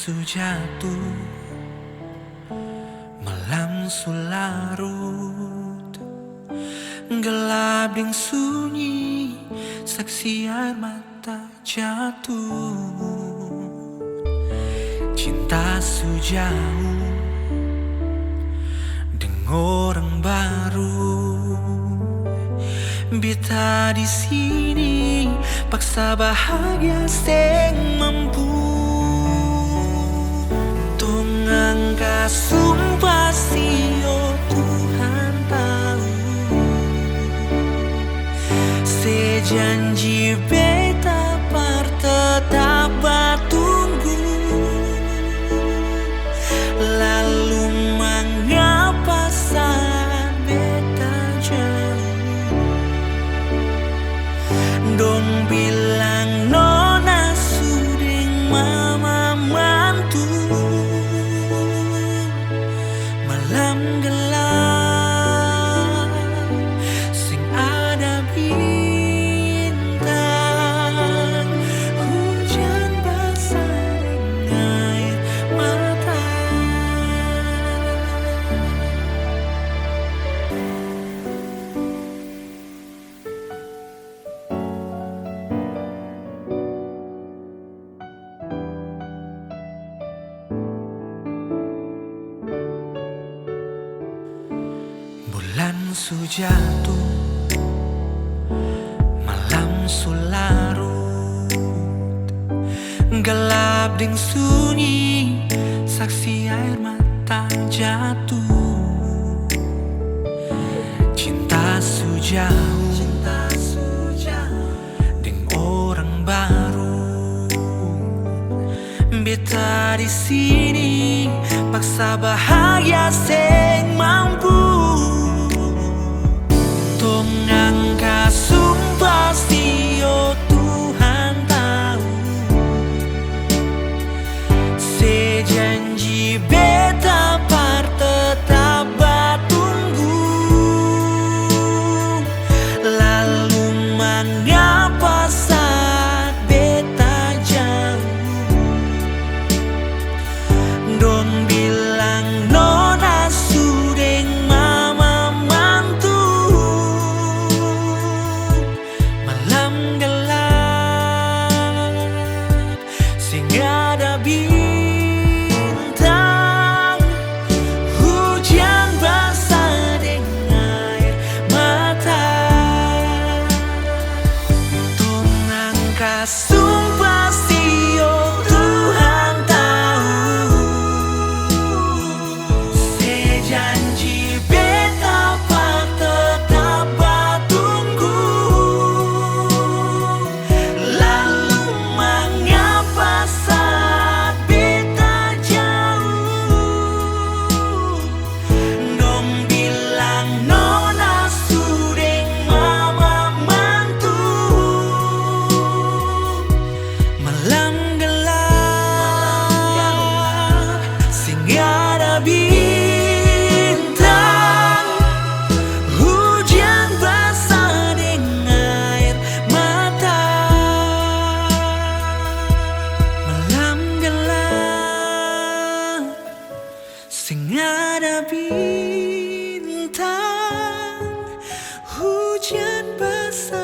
su jatuh, malam su larut, gelap ding sunyi, saksi air mata jatuh. Cinta su jauh dengan orang baru, beta di sini paksa bahagia seng mampu. Tong angka sumpah sio Tuhan tahu, sejanji beta par tetap batunggu. Lalu mengapa saat beta jauh, dong bilang nona sudeng mama mantu. Malam gelap sing ada bintang, hujan basah dengan air mata. Bulan su jatuh, malam su larut, gelap ding sunyi, saksi air mata jatuh. Cinta su jauh, deng orang baru, beta di sini paksa bahagia seng mampu. Tong angka sumpah sio Tuhan tahu, sejanji beta par tetap batunggu. Lalu mengapa saat beta jauh, dong bilang nona sudeng mama mantu. Malam gelap sing ada bintang, hujan basah dengan air mata. Tong angka sumpah sio Tuhan tahu, sejanji beta par tetap batunggu. Lalu mengapa saat beta jauh, dong bilang nona sudeng mama mantu. Malam gelap sing ada bintang, hujan basah dengan air mata. Malam gelap sing ada bintang, hujan basah